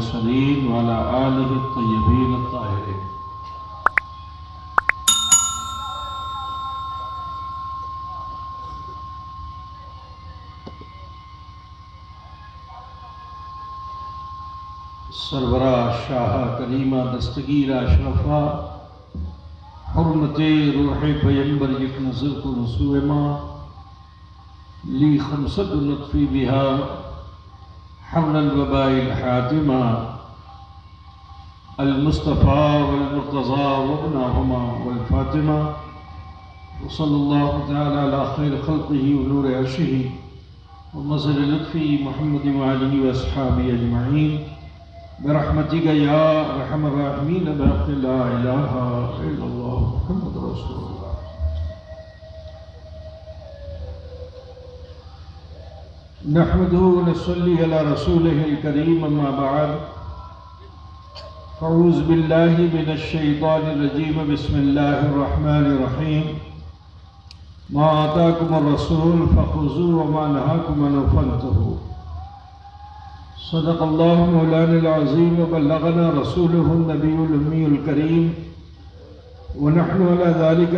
المرسلين وعلى آله الطيبين الطاهرين. سربراہ شاہ کریمہ دستگیر اشرفہ حرمت روح پیمبر یک نظر کو نسوما لی خمسد نطفی بها حمل الوباء الحاتمہ المصطفى والمرتضى وابناهما والفاطمہ وصلی اللہ تعالی علی خیر خلقہ ونور عرشہ ومظہر لطفہ محمد وعلہ واصحابہ اجمعین برحمتك يا ارحم الراحمين بحق لا اله الا الله محمد رسول الله. نحمده ونصلي على رسوله الكريم اما بعد فاعوذ بالله من الشيطان الرجيم بسم الله الرحمن الرحيم. ما آتاكم الرسول فخذوه وما نهاكم عنه فانتهوا. صدق اللہ مولانا العظیم وبلغنا رسوله النبی الأمی الکریم ونحن على ذلك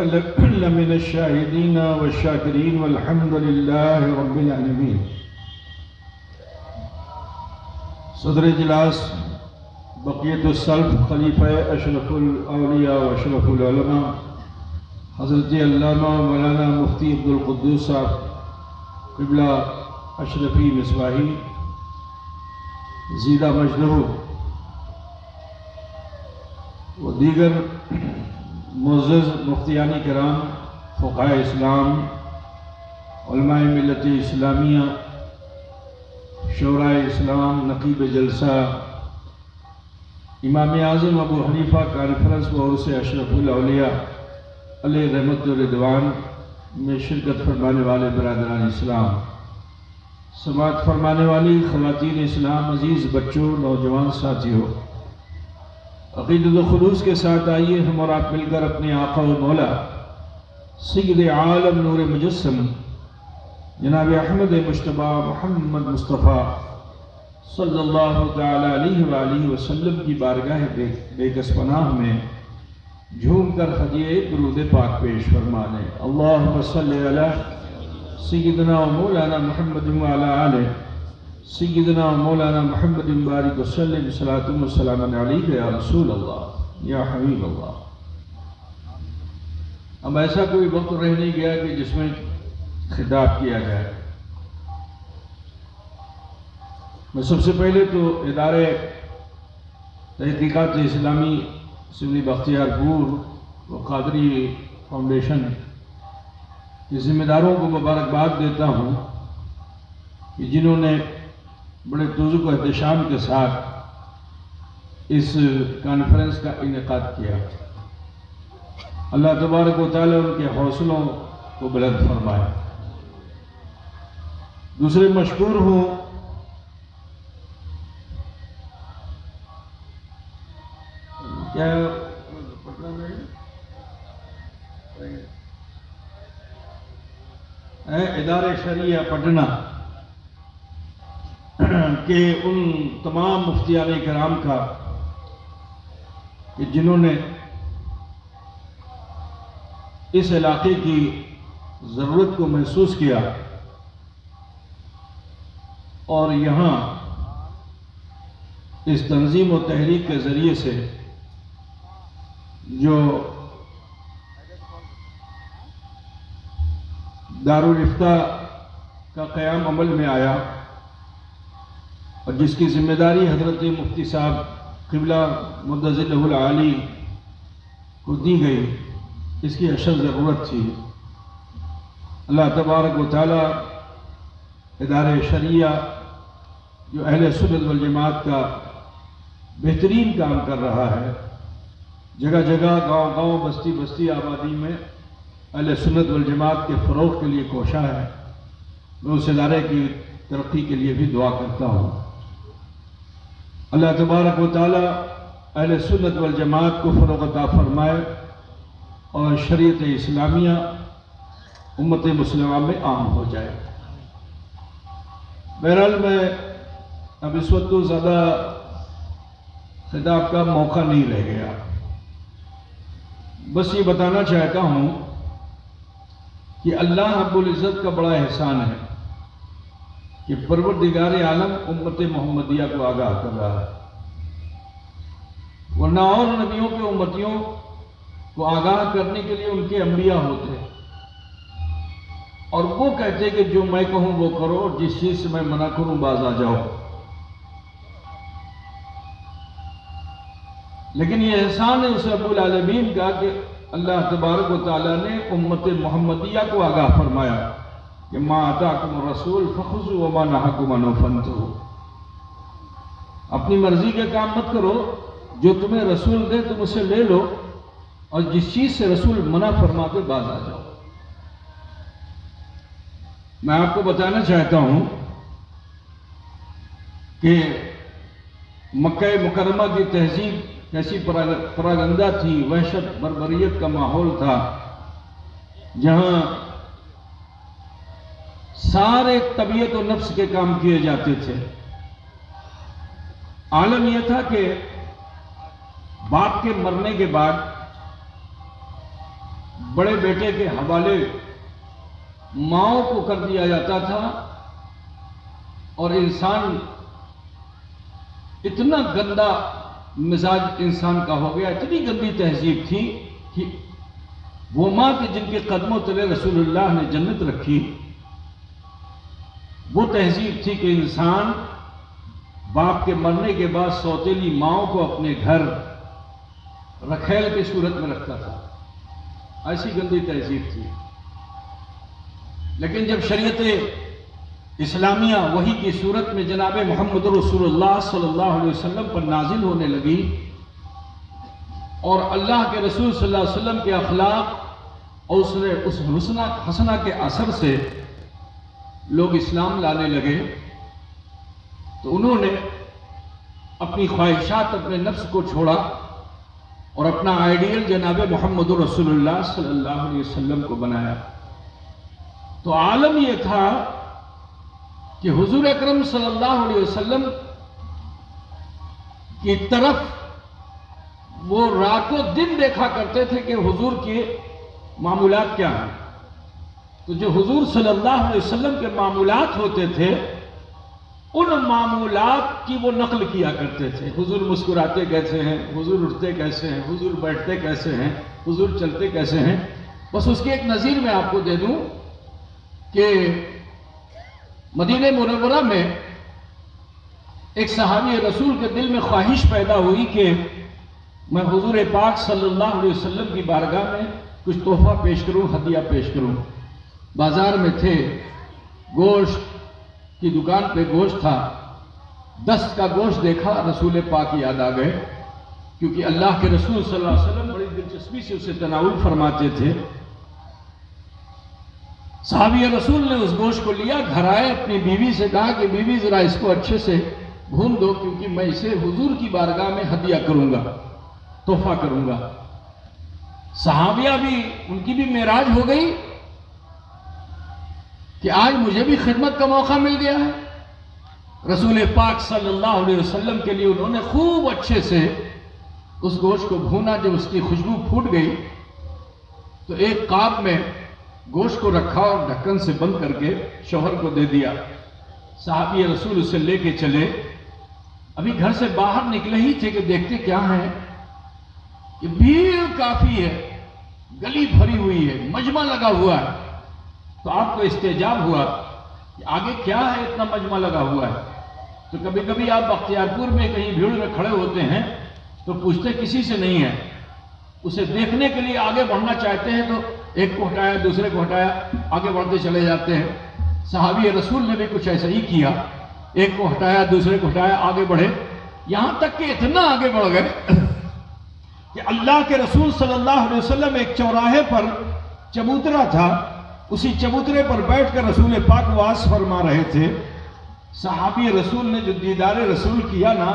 لمن الشاہدین والشاکرین والحمد للہ رب العالمین. صدر اجلاس بقیت السلف خلیفہ اشرف الاولیاء و اشرف العلماء حضرت علامہ مولانا مفتی عبدالقدوس صاحب قبلہ اشرفی مصباحی زیدہ مجدہ و دیگر معزز مفتیان کرام فقہاء اسلام علماء ملت اسلامیہ شورائے اسلام نقیب جلسہ امام اعظم ابو حنیفہ کانفرنس و عرس اشرف الاولیاء علیہ رحمت و رضوان میں شرکت فرمانے والے برادران اسلام، سماعت فرمانے والی خواتین اسلام، عزیز بچوں، نوجوان ساتھیوں، عقیدت و خلوص کے ساتھ آئیے ہم اور آپ مل کر اپنے آقا و مولا سید عالم نور مجسم جناب احمد مجتبیٰ محمد مصطفیٰ صلی اللہ تعالی علیہ وآلہ وسلم کی بارگاہ بے کس پناہ میں جھوم کر خدیعہ درود پاک پیش فرمانے. اللہم صلی علی سیدنا و مولانا محمد وعلی آلہ سیدنا و مولانا محمد بارک وسلم صلاۃ و سلام علیک یا رسول اللہ یا حبیب اللہ. اب ایسا کوئی وقت رہ نہیں گیا کہ جس میں خطاب کیا جائے. میں سب سے پہلے تو ادارے تحقیقات اسلامی سندھی بختیار پور و قادری فاؤنڈیشن کے ذمہ داروں کو مبارکباد دیتا ہوں کہ جنہوں نے بڑے توجہ و احتشام کے ساتھ اس کانفرنس کا انعقاد کیا. اللہ تبارک و تعالی ان کے حوصلوں کو بلند فرمائے. دوسرے مشکور ہوں کیا ادارے شریعہ پٹنہ کہ ان تمام مفتیان کرام کا کہ جنہوں نے اس علاقے کی ضرورت کو محسوس کیا اور یہاں اس تنظیم و تحریک کے ذریعے سے جو دارالافتاء کا قیام عمل میں آیا اور جس کی ذمہ داری حضرت مفتی صاحب قبلہ مدظلہ العالی کو دی گئی، اس کی اشد ضرورت تھی. اللہ تبارک و تعالی ادارے شریعہ جو اہل سنت والجماعت کا بہترین کام کر رہا ہے، جگہ جگہ گاؤں گاؤں بستی بستی آبادی میں اہل سنت والجماعت کے فروغ کے لیے کوشاں ہے. میں اس ادارے کی ترقی کے لیے بھی دعا کرتا ہوں. اللہ تبارک و تعالی اہل سنت والجماعت کو فروغ عطا فرمائے اور شریعت اسلامیہ امت مسلمہ میں عام ہو جائے. بہرحال میں اب اس وقت تو زیادہ خطاب کا موقع نہیں رہ گیا. بس یہ بتانا چاہتا ہوں کہ اللہ رب العزت کا بڑا احسان ہے کہ پروردگار عالم امت محمدیہ کو آگاہ کر رہا ہے، ورنہ اور نبیوں کے امتیوں کو آگاہ کرنے کے لیے ان کے انبیاء ہوتے اور وہ کہتے کہ جو میں کہوں وہ کرو اور جس چیز سے میں منع کروں باز آ جاؤ. لیکن یہ احسان ہے اس رب العالمین کا کہ اللہ تبارک و تعالیٰ نے امت محمدیہ کو آگاہ فرمایا کہ ما آتاکم الرسول فخذوا وما نہاکم عنہ فانتہوا. اپنی مرضی کے کام مت کرو، جو تمہیں رسول دے تم اسے لے لو اور جس چیز سے رسول منع فرما کے باز آ جاؤ. میں آپ کو بتانا چاہتا ہوں کہ مکہ مکرمہ کی تہذیب کیسی پراگندہ تھی، وحشت بربریت کا ماحول تھا، جہاں سارے طبیعت و نفس کے کام کیے جاتے تھے. عالم یہ تھا کہ باپ کے مرنے کے بعد بڑے بیٹے کے حوالے ماؤں کو کر دیا جاتا تھا، اور انسان اتنا گندا مزاج انسان کا ہو گیا، اتنی گندی تہذیب تھی کہ وہ ماں کے جن کے قدموں تلے رسول اللہ نے جنت رکھی، وہ تہذیب تھی کہ انسان باپ کے مرنے کے بعد سوتیلی ماؤں کو اپنے گھر رکھیل کی صورت میں رکھتا تھا. ایسی گندی تہذیب تھی. لیکن جب شریعت اسلامیہ وحی کی صورت میں جناب محمد رسول اللہ صلی اللہ علیہ وسلم پر نازل ہونے لگی اور اللہ کے رسول صلی اللہ علیہ وسلم کے اخلاق اور اس حسنہ کے اثر سے لوگ اسلام لانے لگے، تو انہوں نے اپنی خواہشات، اپنے نفس کو چھوڑا اور اپنا آئیڈیل جناب محمد رسول اللہ صلی اللہ علیہ وسلم کو بنایا. تو عالم یہ تھا کہ حضور اکرم صلی اللہ علیہ وسلم کی طرف وہ رات و دن دیکھا کرتے تھے کہ حضور کے معمولات کیا ہیں. تو جو حضور صلی اللہ علیہ وسلم کے معمولات ہوتے تھے ان معمولات کی وہ نقل کیا کرتے تھے. حضور مسکراتے کیسے ہیں، حضور اٹھتے کیسے ہیں، حضور بیٹھتے کیسے ہیں، حضور چلتے کیسے ہیں. بس اس کی ایک نظیر میں آپ کو دے دوں کہ مدینہ منورہ میں ایک صحابی رسول کے دل میں خواہش پیدا ہوئی کہ میں حضور پاک صلی اللہ علیہ وسلم کی بارگاہ میں کچھ تحفہ پیش کروں، ہدیہ پیش کروں. بازار میں تھے، گوشت کی دکان پہ گوشت تھا، دست کا گوشت دیکھا، رسول پاک یاد آ گئے، کیونکہ اللہ کے رسول صلی اللہ علیہ وسلم بڑی دلچسپی سے اسے تناول فرماتے تھے. صحابی رسول نے اس گوشت کو لیا، گھر آئے، اپنی بیوی سے کہا کہ بیوی ذرا اس کو اچھے سے بھون دو، کیونکہ میں اسے حضور کی بارگاہ میں ہدیہ کروں گا، تحفہ کروں گا. صحابیہ بھی، ان کی بھی معراج ہو گئی کہ آج مجھے بھی خدمت کا موقع مل گیا ہے. رسول پاک صلی اللہ علیہ وسلم کے لیے انہوں نے خوب اچھے سے اس گوشت کو بھونا. جب اس کی خوشبو پھوٹ گئی تو ایک قاب میں گوشت کو رکھا اور ڈھکن سے بند کر کے شوہر کو دے دیا. صحابی رسول اسے لے کے چلے. ابھی گھر سے باہر نکلے ہی تھے کہ دیکھتے کیا ہے کہ بھیڑ کافی ہے، گلی بھری ہوئی ہے، مجمع لگا ہوا ہے. تو آپ کو استعجاب ہوا کہ آگے کیا ہے، اتنا مجمع لگا ہوا ہے. تو کبھی کبھی آپ بختیار پور میں کہیں بھیڑ میں کھڑے ہوتے ہیں تو پوچھتے کسی سے نہیں ہے، اسے دیکھنے کے لیے آگے بڑھنا چاہتے ہیں تو ایک کو ہٹایا، دوسرے کو ہٹایا، آگے بڑھتے چلے جاتے ہیں. صحابی رسول نے بھی کچھ ایسا ہی کیا، ایک کو ہٹایا، دوسرے کو ہٹایا، آگے بڑھے، یہاں تک کہ اتنا آگے بڑھ گئے کہ اللہ کے رسول صلی اللہ علیہ وسلم ایک چوراہے پر چبوترا تھا، اسی چبوترے پر بیٹھ کر رسول پاک واعظ فرما رہے تھے. صحابی رسول نے جو دیدار رسول کیا نا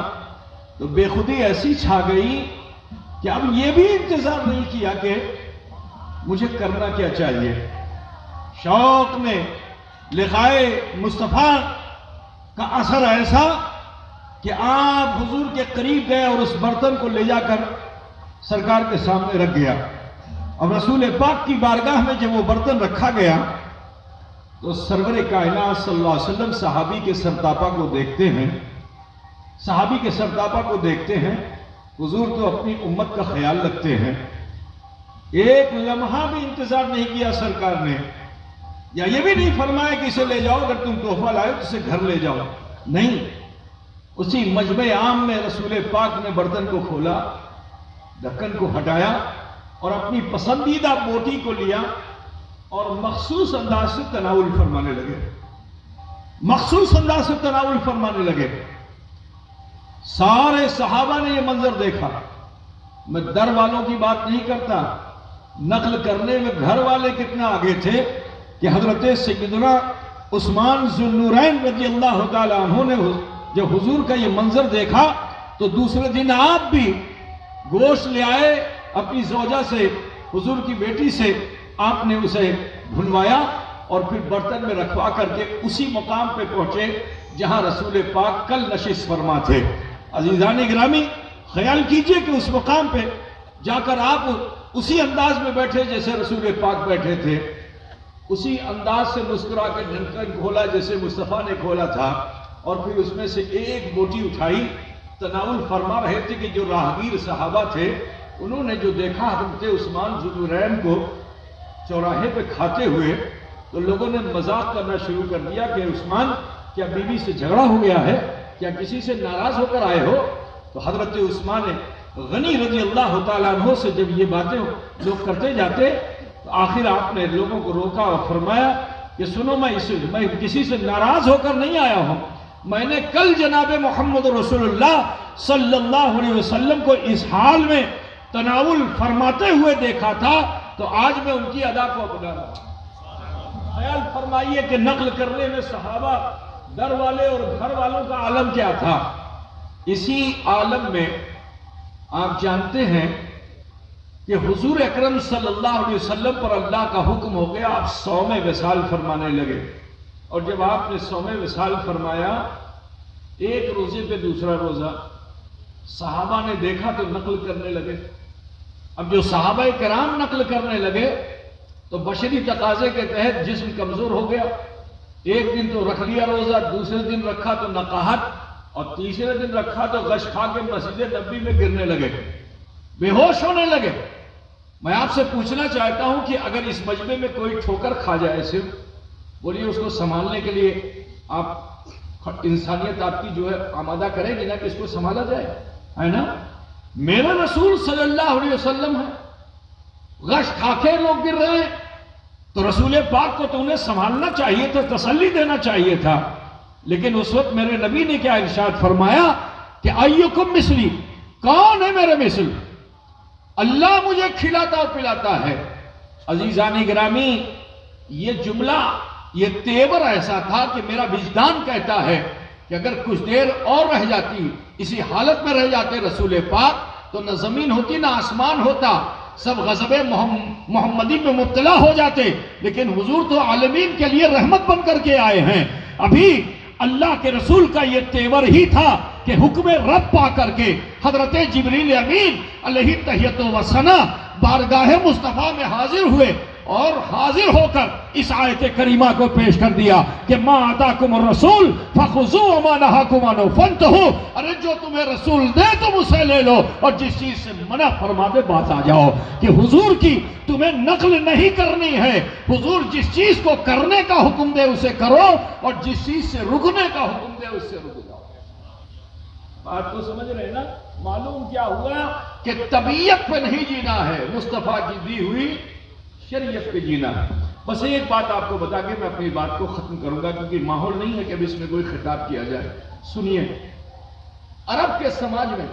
تو بے خودی ایسی چھا گئی کہ اب یہ بھی انتظار نہیں کیا کہ مجھے کرنا کیا چاہیے. شوق میں لقائے مصطفیٰ کا اثر ایسا کہ آپ حضور کے قریب گئے اور اس برتن کو لے جا کر سرکار کے سامنے رکھ گیا. اور رسول پاک کی بارگاہ میں جب وہ برتن رکھا گیا تو سرور کائنات صلی اللہ علیہ وسلم صحابی کے سرتاپا کو دیکھتے ہیں. صحابی کے سرتاپا کو دیکھتے ہیں. حضور تو اپنی امت کا خیال رکھتے ہیں. ایک لمحہ بھی انتظار نہیں کیا سرکار نے، یا یہ بھی نہیں فرمایا کہ اسے لے جاؤ، اگر تم تحفہ لائے تو اسے گھر لے جاؤ. نہیں، اسی مجمع عام میں رسول پاک نے برتن کو کھولا، ڈھکن کو ہٹایا اور اپنی پسندیدہ بوٹی کو لیا اور مخصوص انداز سے تناول فرمانے لگے. مخصوص انداز سے تناول فرمانے لگے. سارے صحابہ نے یہ منظر دیکھا. میں در والوں کی بات نہیں کرتا، نقل کرنے میں گھر والے کتنا آگے تھے کہ حضرت سیدنا عثمان ذو النورین رضی اللہ تعالی عنہ نے جب حضور کا یہ منظر دیکھا تو دوسرے دن آپ بھی گوشت لے آئے اپنی زوجہ سے، حضور کی بیٹی سے. آپ نے اسے بھنوایا اور پھر برتن میں رکھوا کر کے اسی مقام پہ پہنچے جہاں رسول پاک کل نشست فرما تھے. عزیزان گرامی، خیال کیجئے کہ اس مقام پہ جا کر آپ اسی انداز میں بیٹھے جیسے رسول پاک بیٹھے تھے، اسی انداز سے مسکرا کے ڈھکن کھولا جیسے مصطفیٰ نے کھولا تھا، اور پھر اس میں سے ایک بوٹی اٹھائی. تناول فرما رہے تھے کہ جو راہگیر صحابہ تھے انہوں نے جو دیکھا حضرت عثمان ذو النورین کو چوراہے پہ کھاتے ہوئے تو لوگوں نے مذاق کرنا شروع کر دیا کہ عثمان کیا بیوی سے جھگڑا ہو گیا ہے، کیا کسی سے ناراض ہو کر آئے ہو؟ تو حضرت عثمان غنی رضی اللہ تعالیٰ عنہ سے جب یہ باتیں لوگ کرتے جاتے تو آخر آپ نے لوگوں کو روکا اور فرمایا کہ سنو، میں کسی سے ناراض ہو کر نہیں آیا ہوں. میں نے کل جناب محمد رسول اللہ صلی اللہ علیہ وسلم کو اس حال میں تناول فرماتے ہوئے دیکھا تھا تو آج میں ان کی ادا کو اپنا رہا ہوں. خیال فرمائیے کہ نقل کرنے میں صحابہ در والے اور گھر والوں کا عالم کیا تھا. اسی عالم میں آپ جانتے ہیں کہ حضور اکرم صلی اللہ علیہ وسلم پر اللہ کا حکم ہو گیا، آپ صوم وصال فرمانے لگے. اور جب آپ نے صوم وصال فرمایا، ایک روزے پہ دوسرا روزہ، صحابہ نے دیکھا تو نقل کرنے لگے. اب جو صحابہ کرام نقل کرنے لگے تو بشری تقاضے کے تحت جسم کمزور ہو گیا. ایک دن تو رکھ لیا روزہ، دوسرے دن رکھا تو نقاہت، اور تیسرے دن رکھا تو غش کھا کے مسجد نبوی میں گرنے لگے، بے ہوش ہونے لگے. میں آپ سے پوچھنا چاہتا ہوں کہ اگر اس مجمع میں کوئی ٹھوکر کھا جائے صرف، بولیے اس کو سنبھالنے کے لیے آپ انسانیت آپ کی جو ہے آمادہ کریں گے نا کہ اس کو سنبھالا جائے، ہے نا؟ میرا رسول صلی اللہ علیہ وسلم ہے، غش کھا کے لوگ گر رہے ہیں تو رسول پاک کو تو انہیں سنبھالنا چاہیے تھا، تسلی دینا چاہیے تھا. لیکن اس وقت میرے نبی نے کیا ارشاد فرمایا کہ ایکم مثلی، کون ہے میرے مثل؟ اللہ مجھے کھلاتا اور پلاتا ہے. عزیزان گرامی، یہ جملہ، یہ تیور ایسا تھا کہ میرا وجدان کہتا ہے کہ اگر کچھ دیر اور رہ جاتی، اسی حالت میں رہ جاتے رسول پاک، تو نہ زمین ہوتی نہ آسمان ہوتا، سب غضب محمدی میں مبتلا ہو جاتے. لیکن حضور تو عالمین کے لیے رحمت بن کر کے آئے ہیں. ابھی اللہ کے رسول کا یہ تیور ہی تھا کہ حکم رب پا کر کے حضرت جبریل امین علیہ تحیت و ثنا بارگاہ مصطفیٰ میں حاضر ہوئے اور حاضر ہو کر اس آیت کریمہ کو پیش کر دیا کہ ما آتاکم الرسول فخذوہ وما نہاکم عنہ فانتہوا. ارے جو تمہیں رسول دے تم اسے لے لو، اور جس چیز سے منع فرما دے باز آ جاؤ. کہ حضور کی تمہیں نقل نہیں کرنی ہے، حضور جس چیز کو کرنے کا حکم دے اسے کرو، اور جس چیز سے رکنے کا حکم دے اس سے رک جاؤ. بات کو سمجھ رہے ہیں نا؟ معلوم کیا ہوا کہ طبیعت پہ نہیں جینا ہے، مصطفیٰ کی دی ہوئی شریعت پہ جینا ہے. بس ایک بات آپ کو بتا کے میں اپنی بات کو ختم کروں گا، کیونکہ ماحول نہیں ہے کہ اب اس میں کوئی خطاب کیا جائے. سنیے، عرب کے سماج میں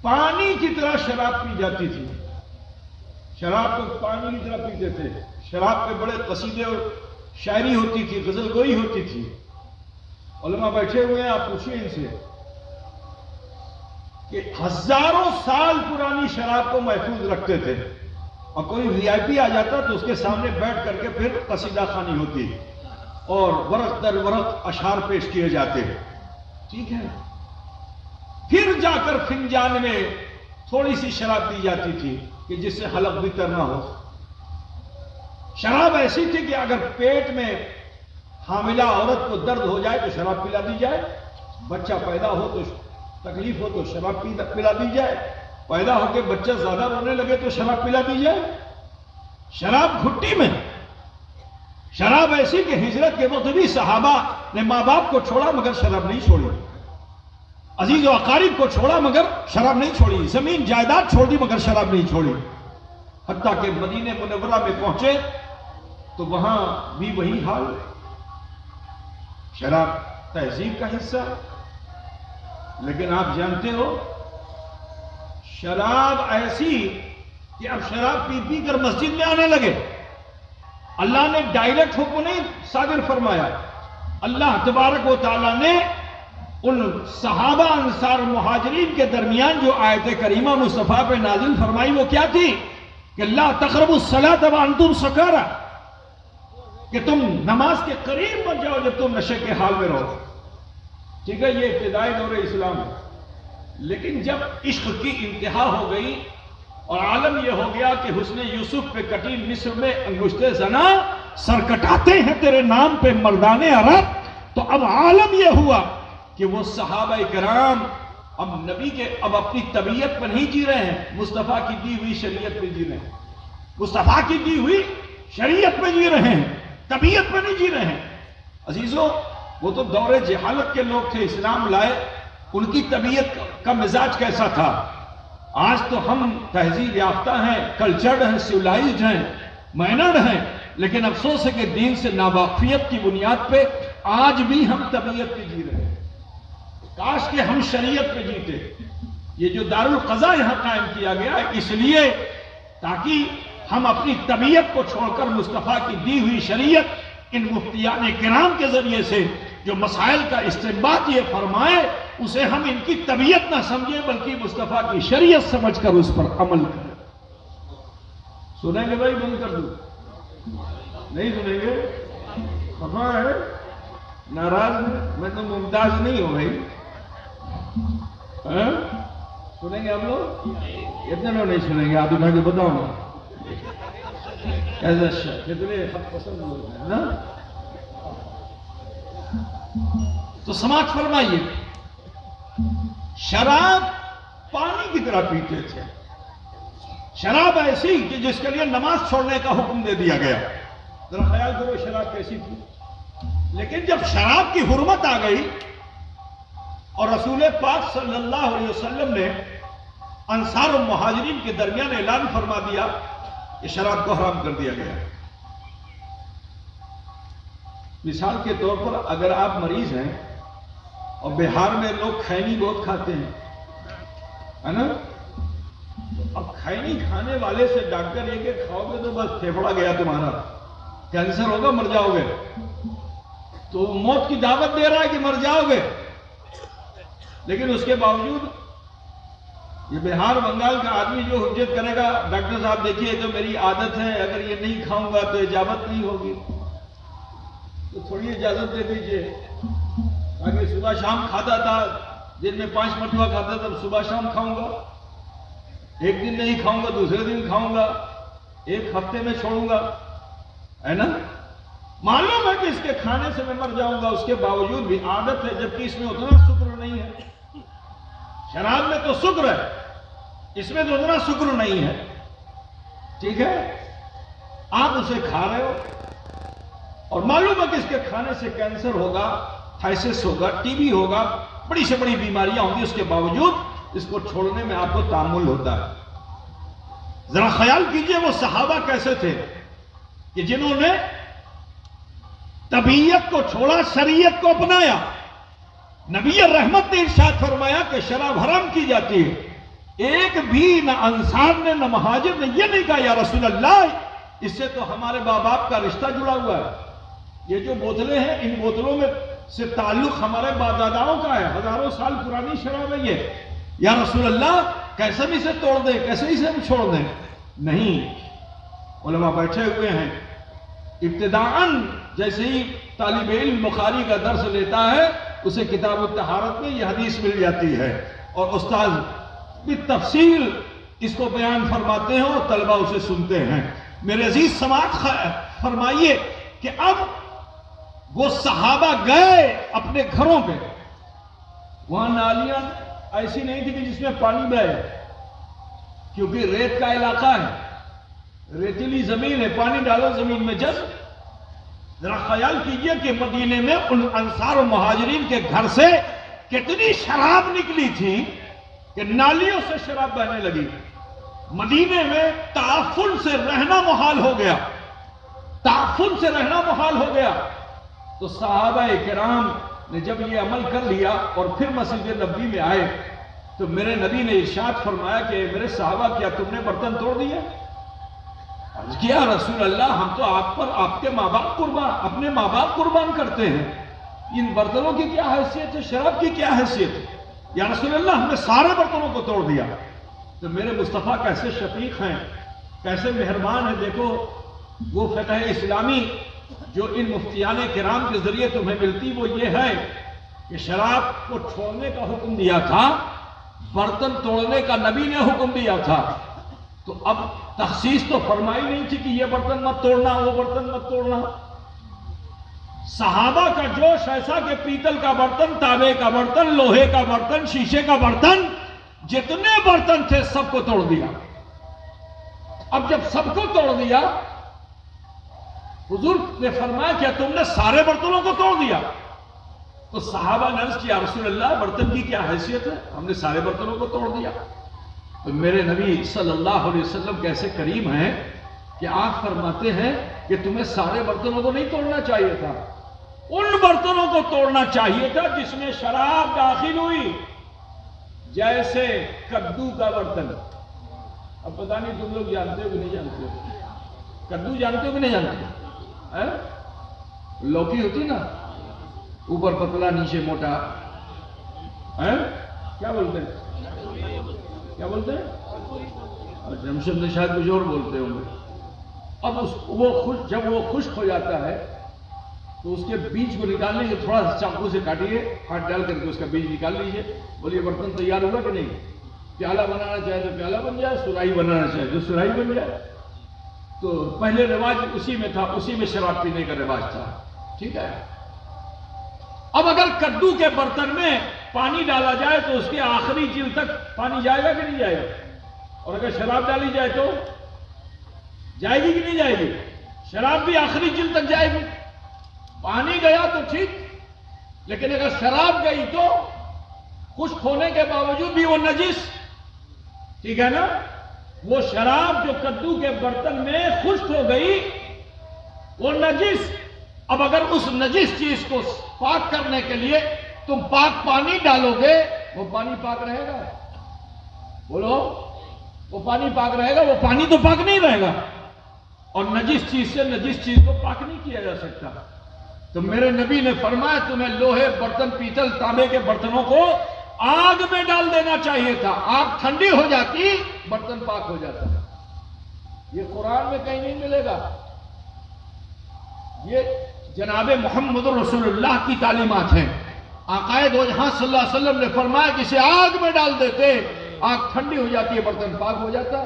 پانی کی طرح شراب پی جاتی تھی. شراب کو پانی کی طرح پیتے تھے. شراب پہ بڑے قصیدے اور شاعری ہوتی تھی، غزل گوئی ہوتی تھی. علماء بیٹھے ہوئے ہیں، آپ پوچھئے ان سے کہ ہزاروں سال پرانی شراب کو محفوظ رکھتے تھے، اور کوئی وی آئی پی آ جاتا تو اس کے سامنے بیٹھ کر کے پھر قصیدہ خوانی ہوتی. اور ورق در ورق اشعار پیش کیے جاتے ہیں، ٹھیک ہے. پھر جا کر فنجان میں تھوڑی سی شراب دی جاتی تھی کہ جس سے حلق بھی نہ ہو. شراب ایسی تھی کہ اگر پیٹ میں حاملہ عورت کو درد ہو جائے تو شراب پلا دی جائے، بچہ پیدا ہو تو تکلیف ہو تو شراب پلا دی جائے، پیدا ہو کے بچہ زیادہ رونے لگے تو شراب پلا دی جائے. شراب گھٹی میں، شراب ایسی کہ ہجرت کے وقت بھی صحابہ نے ماں باپ کو چھوڑا مگر شراب نہیں چھوڑی، عزیز و اقارب کو چھوڑا مگر شراب نہیں چھوڑی، زمین جائیداد چھوڑ دی مگر شراب نہیں چھوڑی. حتیٰ کہ مدینہ منورہ میں پہنچے تو وہاں بھی وہی حال. شراب تہذیب کا حصہ، لیکن آپ جانتے ہو شراب ایسی کہ اب شراب پی پی کر مسجد میں آنے لگے. اللہ نے ڈائریکٹ حکم نہیں صادر فرمایا، اللہ تبارک و تعالیٰ نے ان صحابہ انصار مہاجرین کے درمیان جو آیت کریمہ مصطفیٰ پہ نازل فرمائی وہ کیا تھی کہ لا تقربوا الصلاۃ وانتم سکارى، کہ تم نماز کے قریب مت جاؤ جب تم نشے کے حال میں رہو. ٹھیک ہے، یہ ابتدائی دور اسلام ہے. لیکن جب عشق کی انتہا ہو گئی اور عالم یہ ہو گیا کہ حسن یوسف پہ کٹی مصر میں انگشت زنا، سر کٹاتے ہیں تیرے نام پہ مردان عرب، تو اب عالم یہ ہوا کہ وہ صحابہ کرام اب نبی کے اب اپنی طبیعت پر نہیں جی رہے ہیں، مصطفیٰ کی دی ہوئی شریعت پہ جی رہے ہیں، مصطفیٰ کی دی ہوئی شریعت پہ جی رہے ہیں، طبیعت پہ نہیں جی رہے ہیں. عزیزو، وہ تو دور جہالت کے لوگ تھے، اسلام لائے، ان کی طبیعت کا مزاج کیسا تھا. آج تو ہم تہذیب یافتہ ہیں، کلچرڈ ہیں، سیولائزڈ ہیں، مینرڈ ہیں، لیکن افسوس ہے کہ دین سے ناواقفیت کی بنیاد پہ آج بھی ہم طبیعت پہ جی رہے ہیں. کاش کہ ہم شریعت پہ جیتے. یہ جو دارالقضاء یہاں قائم کیا گیا اس لیے تاکہ ہم اپنی طبیعت کو چھوڑ کر مصطفیٰ کی دی ہوئی شریعت ان مفتیان کرام کے ذریعے سے جو مسائل کا استنباط یہ فرمائے اسے ہم ان کی طبیعت نہ سمجھیں بلکہ مصطفیٰ کی شریعت سمجھ کر اس پر عمل کریں. سنیں گے بھائی؟ بند کر دوں؟ نہیں سنیں گے؟ خفا ہے؟ ناراض ہے؟ میں تو ممتاز نہیں ہوں بھائی. سنیں گے ہم لوگ؟ اتنے لوگ نہیں سنیں گے. آپ اٹھا کے بتاؤ نا ایسا کتنے حق پسند لوگ ہیں نا. تو سماعت فرمائیے، شراب پانی کی طرح پیتے تھے. شراب ایسی کہ جس کے لیے نماز چھوڑنے کا حکم دے دیا گیا. ذرا خیال کرو شراب کیسی تھی. لیکن جب شراب کی حرمت آ گئی اور رسول پاک صلی اللہ علیہ وسلم نے انصار و مہاجرین کے درمیان اعلان فرما دیا کہ شراب کو حرام کر دیا گیا. مثال کے طور پر اگر آپ مریض ہیں اور بہار میں لوگ کھینی بہت کھاتے ہیں ہے نا، اب کھینی کھانے والے سے ڈاکٹر یہ کہ کھاؤ گے تو بس پھیپھڑا گیا تمہارا، کینسر ہوگا، مر جاؤ گے، تو موت کی دعوت دے رہا ہے کہ مر جاؤ گے. لیکن اس کے باوجود یہ بہار بنگال کا آدمی جو حجت کرے گا ڈاکٹر صاحب دیکھیے تو میری عادت ہے اگر یہ نہیں کھاؤں گا تو اجازت نہیں ہوگی، تو تھوڑی اجازت دے دیجئے. آگے صبح شام کھاتا تھا، دن میں 5 مرتبہ کھاتا تھا، صبح شام کھاؤں گا، ایک دن نہیں کھاؤں گا دوسرے دن کھاؤں گا، ایک ہفتے میں چھوڑوں گا، ہے نا. معلوم ہے کہ اس کے کھانے سے میں مر جاؤں گا، اس کے باوجود بھی عادت ہے، جبکہ اس میں اتنا شکر نہیں ہے. شراب میں تو شکر ہے، اس میں تو اتنا شکر نہیں ہے. ٹھیک ہے، آپ اسے کھا رہے ہو اور معلوم ہے کہ اس کے کھانے سے کینسر ہوگا، تھائسس ہوگا، ٹی بی ہوگا، بڑی سے بڑی بیماریاں ہوں گی، اس کے باوجود اس کو چھوڑنے میں آپ کو تحمل ہوتا ہے. ذرا خیال کیجئے وہ صحابہ کیسے تھے کہ جنہوں نے طبیعت کو چھوڑا، شریعت کو اپنایا. نبی رحمت نے ارشاد فرمایا کہ شراب حرام کی جاتی ہے. ایک بھی نہ انصار نے نہ مہاجر نے یہ نہیں کہا یا رسول اللہ اس سے تو ہمارے باپ باپ کا رشتہ جڑا ہوا ہے، یہ جو بوتلیں ہیں ان بوتلوں میں سے تعلق ہمارے باپ داداؤں کا ہے، ہزاروں سال پرانی شراب ہے یہ. یا رسول اللہ کیسے بھی اسے توڑ دیں، کیسے اسے ہم چھوڑ دیں؟ نہیں. علماء بیٹھے ہوئے ہیں، ابتداءً جیسے ہی طالب علم بخاری کا درس لیتا ہے اسے کتاب الطہارت میں یہ حدیث مل جاتی ہے، اور استاذ بالتفصیل اس کو بیان فرماتے ہیں اور طلبہ اسے سنتے ہیں۔ میرے عزیز سماعت فرمائیے کہ اب وہ صحابہ گئے اپنے گھروں پہ، وہاں نالیاں ایسی نہیں تھی کہ جس میں پانی بہے، کیونکہ ریت کا علاقہ ہے، ریتیلی زمین ہے، پانی ڈالو زمین میں جذب۔ ذرا خیال کیجئے کہ مدینے میں ان انصار و مہاجرین کے گھر سے کتنی شراب نکلی تھی کہ نالیوں سے شراب بہنے لگی۔ مدینے میں تعفن سے رہنا محال ہو گیا، تعفن سے رہنا محال ہو گیا۔ تو صحابہ کرام نے جب یہ عمل کر لیا اور پھر مسجد نبوی میں آئے تو میرے نبی نے ارشاد فرمایا کہ میرے صحابہ کیا تم نے برتن توڑ دیے؟ کیا رسول اللہ، ہم تو آپ پر آپ کے ماں باپ قربان، اپنے ماں باپ قربان کرتے ہیں، ان برتنوں کی کیا حیثیت ہے، شراب کی کیا حیثیت ہے؟ یا رسول اللہ ہم نے سارے برتنوں کو توڑ دیا۔ تو میرے مصطفیٰ کیسے شفیق ہیں، کیسے مہربان ہیں۔ دیکھو وہ فقہ اسلامی جو ان مفتیان کرام کے ذریعے تمہیں ملتی وہ یہ ہے کہ شراب کو چھوڑنے کا حکم دیا تھا، برتن توڑنے کا نبی نے حکم دیا تھا، تو اب تخصیص تو فرمائی نہیں تھی کہ یہ برتن مت توڑنا، وہ برتن مت توڑنا۔ صحابہ کا جوش ایسا کہ پیتل کا برتن، تانبے کا برتن، لوہے کا برتن، شیشے کا برتن، جتنے برتن تھے سب کو توڑ دیا۔ اب جب سب کو توڑ دیا، حضور نے فرمایا کیا تم نے سارے برتنوں کو توڑ دیا؟ تو صحابہ نے عرض کیا رسول اللہ برتن کی کیا حیثیت ہے، ہم نے سارے برتنوں کو توڑ دیا۔ تو میرے نبی صلی اللہ علیہ وسلم کیسے کریم ہیں کہ آپ فرماتے ہیں کہ تمہیں سارے برتنوں کو نہیں توڑنا چاہیے تھا، ان برتنوں کو توڑنا چاہیے تھا جس میں شراب داخل ہوئی، جیسے کدو کا برتن۔ اب پتہ نہیں تم لوگ جانتے ہو کہ نہیں جانتے ہو، کدو جانتے ہو کہ نہیں جانتے ہو؟ لوکی ہوتی نا، اوپر پتلا نیچے موٹا، کیا بولتے ہیں، کیا بولتے ہیں؟ جمشید نے شاید کچھ اور بولتے ہوں گے۔ اب جب وہ خشک ہو جاتا ہے تو اس کے بیج کو نکالنے کے تھوڑا سا چاقو سے کاٹیے، ہاتھ ڈال کر کے اس کا بیج نکال لیجئے، بولیے برتن تیار ہوگا کہ نہیں؟ پیالہ بنانا چاہے تو پیالہ بن جائے، سراہی بنانا چاہے تو سراہی بن جائے۔ تو پہلے رواج اسی میں تھا، اسی میں شراب پینے کا رواج تھا، ٹھیک ہے۔ اب اگر کدو کے برتن میں پانی ڈالا جائے تو اس کے آخری جلد تک پانی جائے گا کہ نہیں جائے گا؟ اور اگر شراب ڈالی جائے تو جائے گی کہ نہیں جائے گی؟ شراب بھی آخری جلد تک جائے گی۔ پانی گیا تو ٹھیک، لیکن اگر شراب گئی تو خشک ہونے کے باوجود بھی وہ نجس، ٹھیک ہے نا؟ وہ شراب جو کدو کے برتن میں خشک ہو گئی وہ نجس۔ اب اگر اس نجس چیز کو پاک کرنے کے لیے تم پاک پانی ڈالو گے، وہ پانی پاک رہے گا؟ بولو، وہ پانی پاک رہے گا؟ وہ پانی تو پاک نہیں رہے گا، اور نجس چیز سے نجس چیز کو پاک نہیں کیا جا سکتا۔ تو میرے نبی نے فرمایا تمہیں لوہے برتن، پیتل، تانبے کے برتنوں کو آگ میں ڈال دینا چاہیے تھا، آگ ٹھنڈی ہو جاتی، برتن پاک ہو جاتا۔ یہ قرآن میں کہیں نہیں ملے گا، یہ جناب محمد رسول اللہ کی تعلیمات ہیں۔ آقا دو جہاں صلی اللہ علیہ وسلم نے فرمایا کہ اسے آگ میں ڈال دیتے، آگ ٹھنڈی ہو جاتی ہے، برتن پاک ہو جاتا۔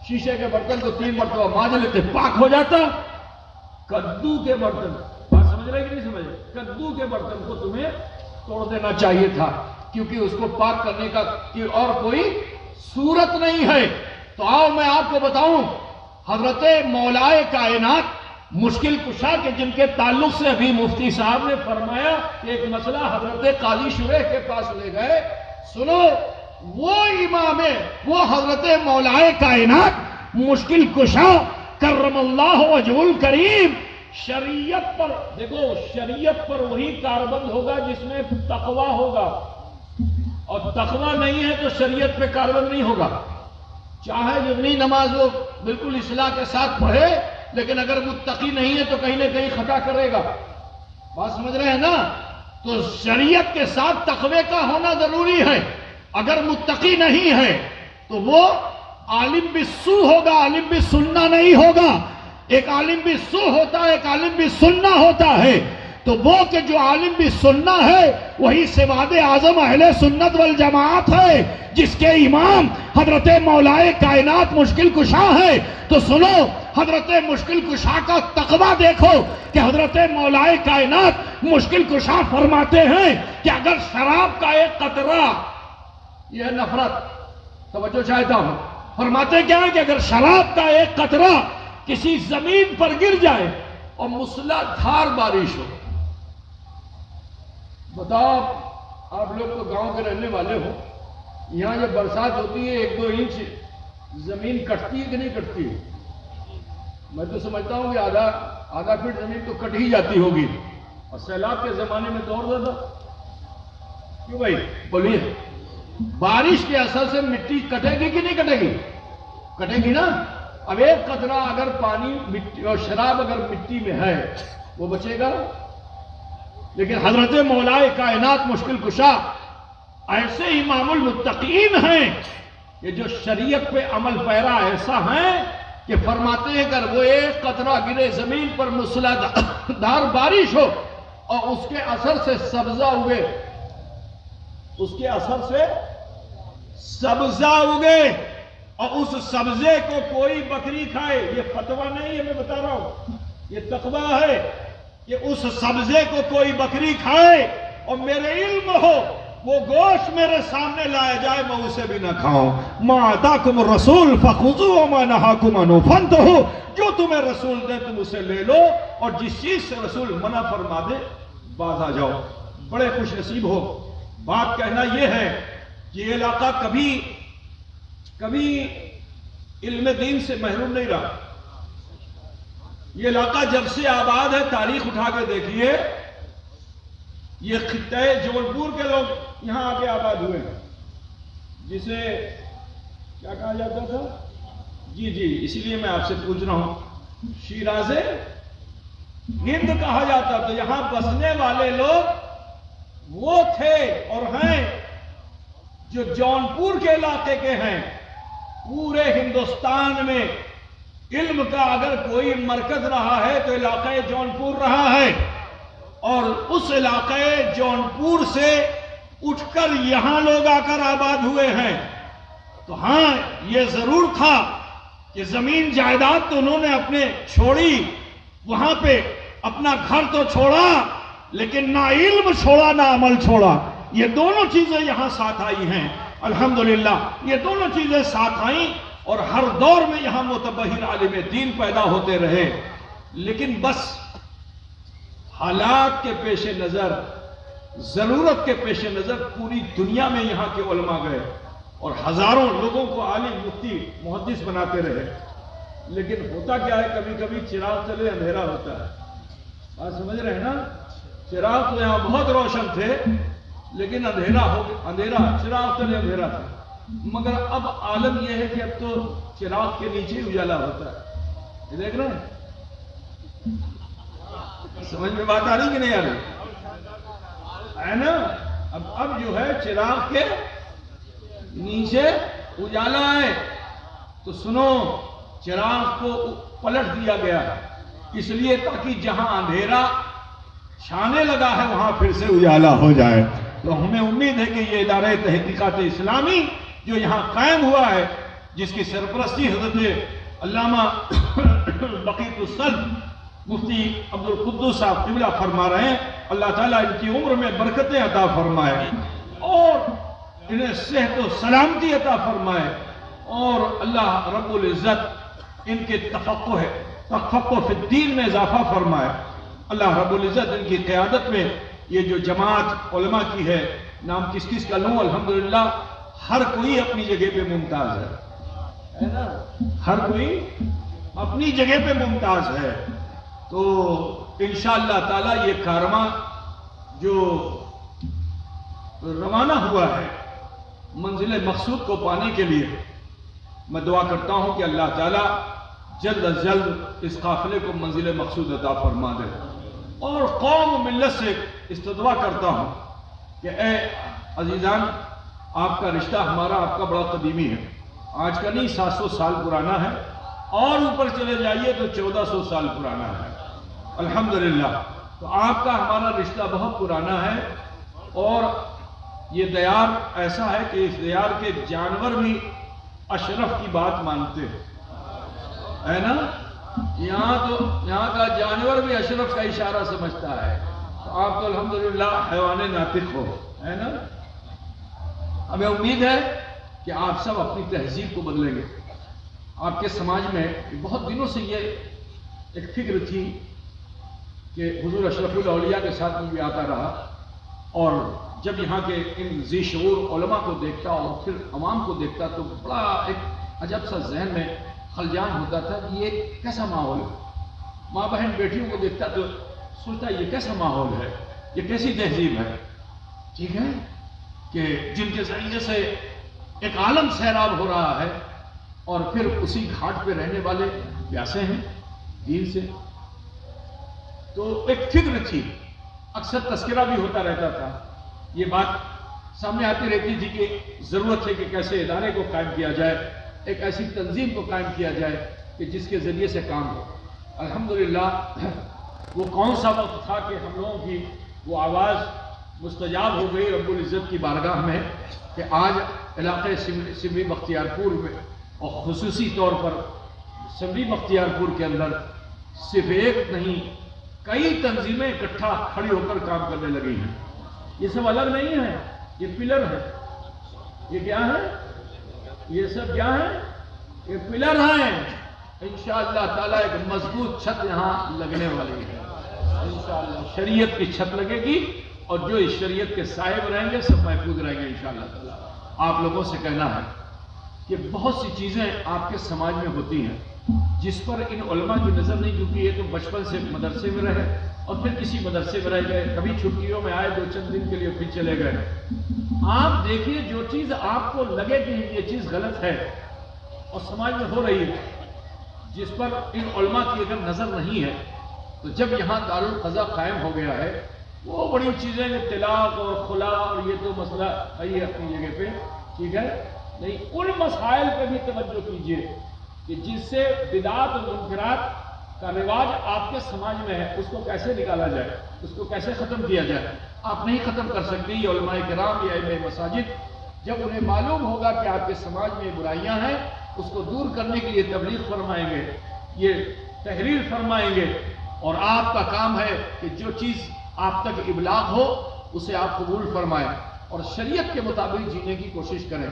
شیشے کے برتن کو 3 مرتبہ مانج لیتے، پاک ہو جاتا۔ کدو کے برتن، بات سمجھ رہے کہ نہیں سمجھ رہے؟ کدو کے برتن کو تمہیں توڑ دینا چاہیے تھا، کیونکہ اس کو پاک کرنے کا اور کوئی صورت نہیں ہے۔ تو آؤ میں آپ کو بتاؤں، حضرت مولائے کائنات مشکل کشا کے جن کے تعلق سے ابھی مفتی صاحب نے فرمایا کہ ایک مسئلہ حضرت قاضی شریح کے پاس لے گئے، سنو، وہ امام ہے، وہ حضرت مولائے کائنات مشکل کشا کرم اللہ وجہ الکریم، شریعت پر دیکھو، شریعت پر وہی کاربند ہوگا جس میں تقوی ہوگا، اور تقوی نہیں ہے تو شریعت پہ کاربند نہیں ہوگا۔ چاہے جتنی نماز وہ بالکل اصلاح کے ساتھ پڑھے، لیکن اگر متقی نہیں ہے تو کہیں نہ کہیں خطا کرے گا۔ بات سمجھ رہے ہیں نا؟ تو شریعت کے ساتھ تقوی کا ہونا ضروری ہے۔ اگر متقی نہیں ہے تو وہ عالم بالسو ہوگا، عالم بالسنہ نہیں ہوگا۔ ایک عالم بالسو ہوتا ہے، ایک عالم بالسنہ ہوتا ہے۔ تو وہ کہ جو عالم بھی سننا ہے وہی سواد اعظم اہل سنت والجماعت ہے، جس کے امام حضرت مولائے کائنات مشکل کشا ہے۔ تو سنو، حضرت مشکل کشا کا تقویٰ دیکھو کہ حضرت مولائے کائنات مشکل کشا فرماتے ہیں کہ اگر شراب کا ایک قطرہ، یہ نفرت توجہ چاہتا ہوں، فرماتے کیا ہے کہ اگر شراب کا ایک قطرہ کسی زمین پر گر جائے اور مسلح دھار بارش ہو، بتاؤ آپ لوگ تو گاؤں کے رہنے والے ہو، یہاں جب برسات ہوتی ہے 1-2 انچ زمین کٹتی ہے کہ نہیں کٹتی ہے؟ میں تو سمجھتا ہوں کہ آدھا فٹ زمین تو کٹ ہی جاتی ہوگی، اور سیلاب کے زمانے میں تو اور زیادہ۔ کیوں بھائی بولیے؟ بارش کے اثر سے مٹی کٹے گی کہ نہیں کٹے گی؟ کٹے گی نا۔ اب ایک قطرہ اگر پانی مٹی اور شراب اگر مٹی میں ہے وہ بچے گا؟ لیکن حضرت مولائے کائنات مشکل کشا ایسے امام المتقین ہیں کہ جو شریعت پہ عمل پیرا ایسا ہیں کہ فرماتے ہیں اگر وہ ایک قطرہ گرے زمین پر مسلح دھار بارش ہو اور اس کے اثر سے سبزہ اگے، اس کے اثر سے سبزہ اگے اور اس سبزے کو کوئی بکری کھائے، یہ فتویٰ نہیں ہے، میں بتا رہا ہوں، یہ تقویٰ ہے کہ اس سبزے کو کوئی بکری کھائے اور میرے علم ہو وہ گوشت میرے سامنے لایا جائے میں اسے بھی نہ کھاؤں۔ ما آتاکم الرسول فخذوہ وما نہاکم عنہ فانتہوا، جو تمہیں رسول دے تم اسے لے لو اور جس چیز سے رسول منع فرما دے باز آ جاؤ۔ بڑے خوش نصیب ہو۔ بات کہنا یہ ہے کہ یہ علاقہ کبھی علم دین سے محروم نہیں رہا۔ یہ علاقہ جب سے آباد ہے، تاریخ اٹھا کے دیکھیے، یہ خطہ جون پور کے لوگ یہاں آ کے آباد ہوئے ہیں، جسے کیا کہا جاتا تھا؟ جی اسی لیے میں آپ سے پوچھ رہا ہوں، شیراز ہند کہا جاتا تھا۔ یہاں بسنے والے لوگ وہ تھے اور ہیں جو جونپور کے علاقے کے ہیں۔ پورے ہندوستان میں علم کا اگر کوئی مرکز رہا ہے تو علاقہ جونپور رہا ہے، اور اس علاقے جونپور سے اٹھ کر یہاں لوگ آ کر آباد ہوئے ہیں۔ تو ہاں یہ ضرور تھا کہ زمین جائیداد تو انہوں نے اپنے چھوڑی، وہاں پہ اپنا گھر تو چھوڑا لیکن نہ علم چھوڑا نہ عمل چھوڑا۔ یہ دونوں چیزیں یہاں ساتھ آئی ہیں، الحمدللہ یہ دونوں چیزیں ساتھ آئیں، اور ہر دور میں یہاں متبحر عالم دین پیدا ہوتے رہے۔ لیکن بس حالات کے پیش نظر، ضرورت کے پیش نظر پوری دنیا میں یہاں کے علماء گئے اور ہزاروں لوگوں کو عالم مفتی محدث بناتے رہے۔ لیکن ہوتا کیا ہے، کبھی کبھی چراغ تلے اندھیرا ہوتا ہے۔ بات سمجھ رہے ہیں نا؟ چراغ تو یہاں بہت روشن تھے لیکن اندھیرا چراغ تلے اندھیرا تھا۔ مگر اب عالم یہ ہے کہ اب تو چراغ کے نیچے اجالا ہوتا ہے۔ یہ دیکھ رہے ہیں؟ سمجھ میں بات آ رہی کہ نہیں آ رہی ہے نا؟ اب جو ہے چراغ کے نیچے اجالا ہے۔ تو سنو، چراغ کو پلٹ دیا گیا اس لیے تاکہ جہاں اندھیرا چھانے لگا ہے وہاں پھر سے اجالا ہو جائے۔ تو ہمیں امید ہے کہ یہ ادارہ تحقیقات اسلامی جو یہاں قائم ہوا ہے، جس کی سرپرستی حضرت علامہ بقیت الصلب مفتی عبدالقدوس صاحب قبلہ فرما رہے ہیں، اللہ تعالیٰ ان کی عمر میں برکتیں عطا فرمائے اور انہیں صحت و سلامتی عطا فرمائے، اور اللہ رب العزت ان کے تفقہ فی الدین میں اضافہ فرمائے۔ اللہ رب العزت ان کی قیادت میں یہ جو جماعت علماء کی ہے، نام کس کس کا لوں، الحمدللہ ہر کوئی اپنی جگہ پہ ممتاز ہے نا؟ ہر کوئی اپنی جگہ پہ ممتاز ہے۔ تو انشاءاللہ تعالی یہ کارواں جو روانہ ہوا ہے منزل مقصود کو پانے کے لیے، میں دعا کرتا ہوں کہ اللہ تعالی جلد از جلد اس قافلے کو منزل مقصود عطا فرما دے، اور قوم و ملت سے استدعا کرتا ہوں کہ اے عزیزان، آپ کا رشتہ ہمارا آپ کا بڑا قدیمی ہے، آج کا نہیں 700 سال پرانا ہے، اور اوپر چلے جائیے تو 1400 سال پرانا ہے۔ الحمدللہ تو آپ کا ہمارا رشتہ بہت پرانا ہے، اور یہ دیار ایسا ہے کہ اس دیار کے جانور بھی اشرف کی بات مانتے ہیں، ہے نا؟ یہاں کا جانور بھی اشرف کا اشارہ سمجھتا ہے، تو آپ تو الحمدللہ حیوان ناطق ہو، ہے نا؟ ہمیں امید ہے کہ آپ سب اپنی تہذیب کو بدلیں گے۔ آپ کے سماج میں بہت دنوں سے یہ ایک فکر تھی کہ حضور اشرف الاولیاء کے ساتھ میں بھی آتا رہا، اور جب یہاں کے ان ذی شعور علماء کو دیکھتا اور پھر عوام کو دیکھتا تو بڑا ایک عجب سا ذہن میں خلجان ہوتا تھا کہ یہ کیسا ماحول ہے۔ ماں بہن بیٹیوں کو دیکھتا تو سوچتا یہ کیسا ماحول ہے، یہ کیسی تہذیب ہے، ٹھیک ہے، کہ جن کے ذریعے سے ایک عالم سیراب ہو رہا ہے، اور پھر اسی گھاٹ پہ رہنے والے پیاسے ہیں دین سے۔ تو ایک فکر تھی، اکثر تذکرہ بھی ہوتا رہتا تھا، یہ بات سامنے آتی رہتی تھی کہ ضرورت ہے کہ کیسے ادارے کو قائم کیا جائے، ایک ایسی تنظیم کو قائم کیا جائے کہ جس کے ذریعے سے کام ہو۔ الحمدللہ وہ کون سا وقت تھا کہ ہم لوگوں کی وہ آواز مستجاب ہو گئی رب العزت کی بارگاہ میں، کہ آج علاقے سمری بختیار پور میں، اور خصوصی طور پر سمری بختیار پور کے اندر صرف ایک نہیں کئی تنظیمیں اکٹھا کھڑی ہو کر کام کرنے لگی ہیں۔ یہ سب الگ نہیں ہے، یہ پلر ہے۔ یہ کیا ہے؟ یہ سب کیا ہے؟ یہ پلر ہیں۔ انشاءاللہ تعالیٰ ایک مضبوط چھت یہاں لگنے والی ہے، انشاءاللہ شریعت کی چھت لگے گی، اور جو اس شریعت کے صاحب رہیں گے سب محفوظ رہیں گے انشاءاللہ تعالیٰ۔ آپ لوگوں سے کہنا ہے کہ بہت سی چیزیں آپ کے سماج میں ہوتی ہیں جس پر ان علماء کی نظر نہیں، کیونکہ یہ تو بچپن سے مدرسے میں رہے اور پھر کسی مدرسے میں رہ گئے، کبھی چھٹیوں میں آئے 2-4 دن کے لیے پھر چلے گئے۔ آپ دیکھیے جو چیز آپ کو لگے کہ یہ چیز غلط ہے اور سماج میں ہو رہی ہے، جس پر ان علماء کی اگر نظر نہیں ہے، تو جب یہاں دارالقضا قائم ہو گیا ہے، وہ بڑی چیزیں طلاق اور خلا اور یہ تو مسئلہ ہے اپنی جگہ پہ، ٹھیک ہے، نہیں ان مسائل پہ بھی توجہ کیجیے کہ جس سے بدعات اور منکرات کا رواج آپ کے سماج میں ہے، اس کو کیسے نکالا جائے، اس کو کیسے ختم کیا جائے۔ آپ نہیں ختم کر سکتے، یہ علماء کرام یا ائمہ مساجد جب انہیں معلوم ہوگا کہ آپ کے سماج میں برائیاں ہیں، اس کو دور کرنے کے لیے تبلیغ فرمائیں گے، یہ تحریر فرمائیں گے، اور آپ کا کام ہے کہ جو چیز آپ تک ابلاغ ہو اسے آپ قبول فرمائیں اور شریعت کے مطابق جینے کی کوشش کریں۔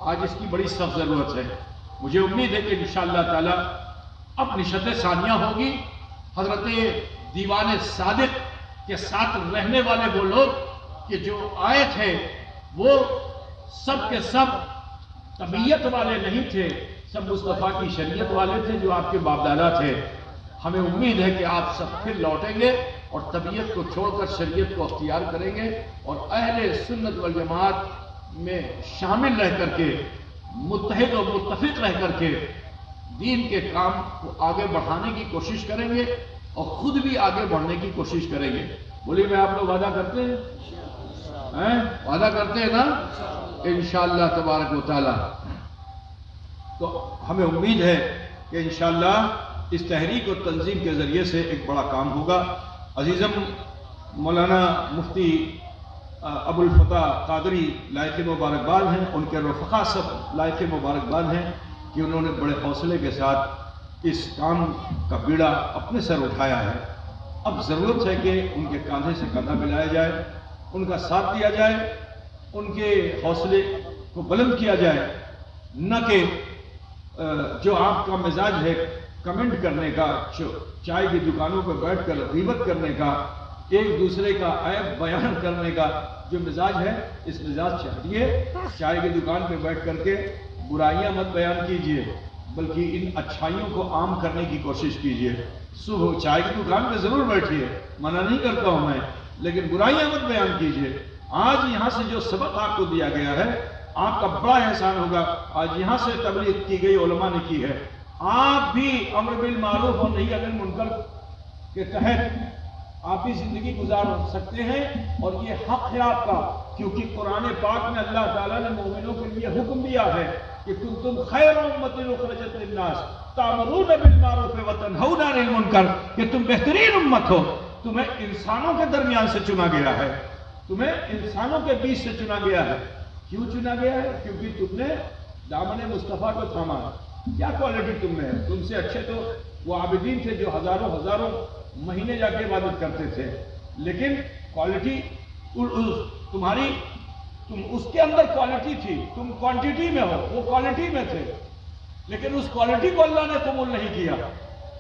آج اس کی بڑی سخت ضرورت ہے۔ مجھے امید ہے کہ انشاءاللہ تعالی اب نشست ثانیہ ہوگی، حضرت دیوان صادق کے ساتھ رہنے والے وہ لوگ کہ جو آئے تھے وہ سب کے سب طبیعت والے نہیں تھے، سب مصطفیٰ کی شریعت والے تھے جو آپ کے باپ دادا تھے۔ ہمیں امید ہے کہ آپ سب پھر لوٹیں گے اور طبیعت کو چھوڑ کر شریعت کو اختیار کریں گے، اور اہل سنت والجماعت میں شامل رہ کر کے، متحد و متفق رہ کر کے دین کے کام کو آگے بڑھانے کی کوشش کریں گے اور خود بھی آگے بڑھنے کی کوشش کریں گے۔ بولیے میں آپ لوگ وعدہ کرتے ہیں؟ وعدہ کرتے ہیں نا؟ انشاءاللہ تبارک و تعالی۔ تو ہمیں امید ہے کہ انشاءاللہ اس تحریک اور تنظیم کے ذریعے سے ایک بڑا کام ہوگا۔ عزیزم مولانا مفتی ابو الفتح قادری لائق مبارکباد ہیں، ان کے رفقا سب لائق مبارکباد ہیں کہ انہوں نے بڑے حوصلے کے ساتھ اس کام کا بیڑا اپنے سر اٹھایا ہے۔ اب ضرورت ہے کہ ان کے کاندھے سے کاندھا ملایا جائے، ان کا ساتھ دیا جائے، ان کے حوصلے کو بلند کیا جائے، نہ کہ جو آپ کا مزاج ہے کمنٹ کرنے کا، چائے کی دکانوں پر بیٹھ کر غیبت کرنے کا، ایک دوسرے کا عیب بیان کرنے کا جو مزاج ہے، اس مزاج سے ہٹیے۔ چائے کی دکان پہ بیٹھ کر کے برائیاں مت بیان کیجیے، بلکہ ان اچھائیوں کو عام کرنے کی کوشش کیجیے۔ صبح چائے کی دکان پہ ضرور بیٹھیے، منع نہیں کرتا ہوں میں، لیکن برائیاں مت بیان کیجیے۔ آج یہاں سے جو سبق آپ کو دیا گیا ہے، آپ کا بڑا احسان ہوگا۔ آج یہاں سے تبلیغ کی گئی علماء نے کی ہے، آپ بھی امر بالمعروف اور نہی عن المنکر کے تحت آپ بھی زندگی گزار سکتے ہیں، اور یہ حق ہے آپ کا، کیونکہ قرآن پاک میں اللہ تعالیٰ نے مومنوں کے لیے حکم دیا ہے کہ کنتم خیر امۃ اخرجت للناس تأمرون بالمعروف وتنہون عن المنکر، کہ تم بہترین امت ہو تمہیں انسانوں کے درمیان سے چنا گیا ہے، تمہیں انسانوں کے بیچ سے چنا گیا ہے۔ کیوں چنا گیا ہے؟ کیونکہ تم نے دامن مصطفیٰ کو تھاما۔ کیا کوالٹی تم میں ہے؟ تم سے اچھے تو وہ عابدین تھے جو ہزاروں ہزاروں مہینے جا کے عبادت کرتے تھے، لیکن کوالٹی تمہاری، تم اس کے اندر کوالٹی تھی، تم کوانٹیٹی میں ہو، وہ کوالٹی میں تھے، لیکن اس کوالٹی کو اللہ نے قبول نہیں کیا۔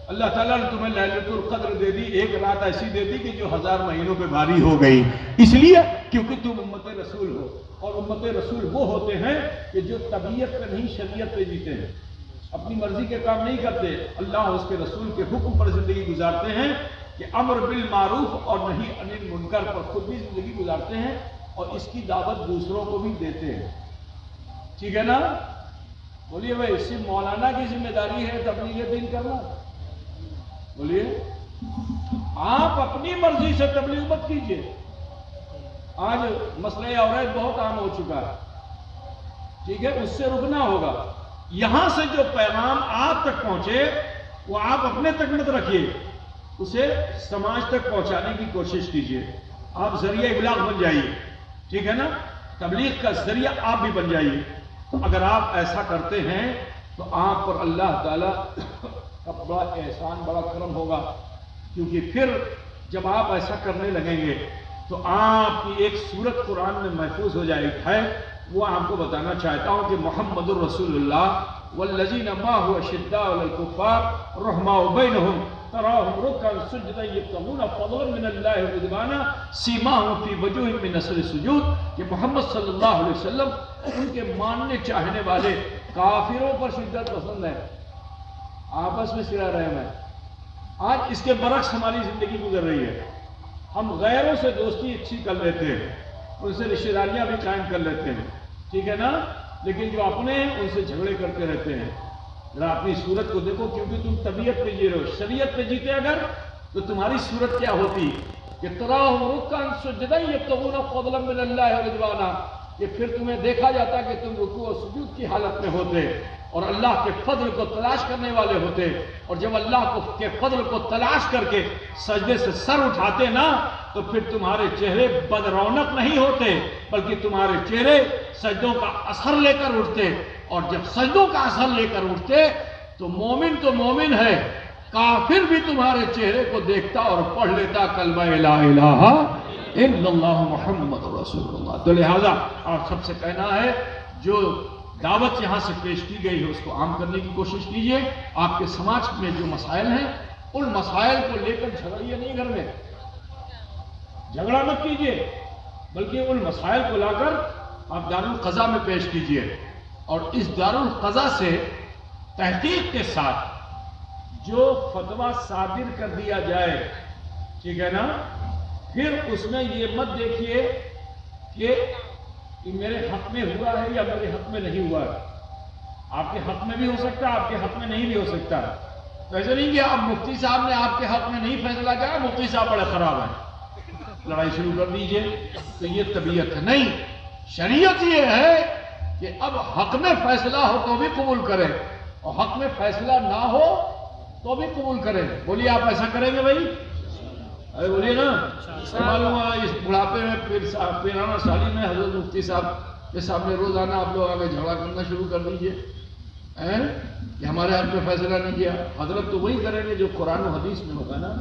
اللہ تعالیٰ نے تمہیں لیلۃ القدر دے دی، ایک رات ایسی دے دی کہ جو 1000 مہینوں پہ بھاری ہو گئی، اس لیے کیونکہ تم امت رسول ہو، اور امت رسول وہ ہوتے ہیں کہ جو طبیعت پہ نہیں شریعت پہ جیتے ہیں، اپنی مرضی کے کام نہیں کرتے، اللہ اور اس کے رسول کے حکم پر زندگی گزارتے ہیں کہ امر بالمعروف اور نہی عن المنکر پر خود بھی زندگی گزارتے ہیں اور اس کی دعوت دوسروں کو بھی دیتے ہیں۔ ٹھیک ہے نا؟ بولیے بھائی، صرف مولانا کی ذمہ داری ہے تبلیغ دین کرنا؟ بولیے، آپ اپنی مرضی سے تبلیغ مت کیجیے۔ آج مسئلہ عورت بہت عام ہو چکا ہے، ٹھیک ہے، اس سے رکنا ہوگا۔ یہاں سے جو پیغام آپ تک پہنچے وہ آپ اپنے تک مت رکھیے، اسے سماج تک پہنچانے کی کوشش کیجیے۔ آپ ذریعہ ابلاغ بن جائیے، ٹھیک ہے نا؟ تبلیغ کا ذریعہ آپ بھی بن جائیے۔ تو اگر آپ ایسا کرتے ہیں تو آپ پر اللہ تعالیٰ کا بڑا احسان، بڑا کرم ہوگا، کیونکہ پھر جب آپ ایسا کرنے لگیں گے تو آپ کی ایک صورت قرآن میں محفوظ ہو جائے ہے۔ وہ آپ کو بتانا چاہتا ہوں کہ محمد الرسول اللہ والذین معہ اشداء علی الکفار رحماء بینہم تراہم رکعا سجدا یبتغون فضلا من اللہ ورضوانا سیماہم فی وجوہہم من اثر السجود، کہ محمد صلی اللہ علیہ وسلم ان کے ماننے چاہنے والے کافروں پر شدت پسند ہے، آپس میں صلہ رحم ہے۔ آج اس کے برعکس ہماری زندگی گزر رہی ہے، ہم غیروں سے دوستی اچھی کر لیتے ہیں، ان سے رشتہ داریاں بھی قائم کر لیتے ہیں، ٹھیک ہے نا؟ لیکن جو اپنے ہیں ان سے جھگڑے کرتے رہتے ہیں۔ ذرا اپنی صورت کو دیکھو، کیونکہ تم طبیعت پہ جی رہے ہو، شریعت پہ جیتے اگر تو تمہاری صورت کیا ہوتی کہ تراہم رکعا سجدا یبتغون فضلا من اللہ ورضوانا، کہ پھر تمہیں دیکھا جاتا کہ تم رکوع اور سجود کی حالت میں ہوتے اور اللہ کے فضل کو تلاش کرنے والے ہوتے، اور جب اللہ کے فضل کو تلاش کر کے سجدے سے سر اٹھاتے نا تو پھر تمہارے چہرے بد رونق نہیں ہوتے، بلکہ تمہارے چہرے سجدوں کا اثر لے کر اٹھتے، اور جب سجدوں کا اثر لے کر اٹھتے تو مومن ہے، کافر بھی تمہارے چہرے کو دیکھتا اور پڑھ لیتا کلمہ لا الہ الا اللہ محمد رسول اللہ۔ تو لہذا آپ سب سے کہنا ہے، جو دعوت یہاں سے پیش کی گئی ہے اس کو عام کرنے کی کوشش کیجئے۔ آپ کے سماج میں جو مسائل ہیں ان مسائل کو لے کر جھگڑیے نہیں، گھر میں جھگڑا مت کیجئے، بلکہ ان مسائل کو لا کر آپ دارالقضا میں پیش کیجئے، اور اس دارالقضا سے تحقیق کے ساتھ جو فتویٰ صادر کر دیا جائے، ٹھیک ہے نا، پھر اس میں یہ مت دیکھیے کہ میرے حق میں ہوا ہے یا میرے حق میں نہیں ہوا ہے۔ آپ کے حق میں بھی ہو سکتا ہے، آپ کے حق میں نہیں بھی ہو سکتا ہے۔ تو ایسا نہیں کہ اب مفتی صاحب نے آپ کے حق میں نہیں فیصلہ کیا، مفتی صاحب بڑے خراب ہیں، لڑائی شروع کر دیجئے، تو یہ طبیعت ہے نہیں۔ شریعت یہ ہے کہ اب حق میں فیصلہ ہو تو بھی قبول کریں، اور حق میں فیصلہ نہ ہو تو بھی قبول کریں۔ بولیے آپ ایسا کریں گے بھائی؟ ارے بولیے نا۔ معلوم ہوا اس بڑھاپے میں پیرانہ سالی میں حضرت مفتی صاحب کے سامنے روزانہ آپ لوگ آگے جھگڑا کرنا شروع کر دیجئے کہ ہمارے حق میں فیصلہ نہیں کیا۔ حضرت تو وہی کریں گے جو قرآن و حدیث میں ہوگا نا۔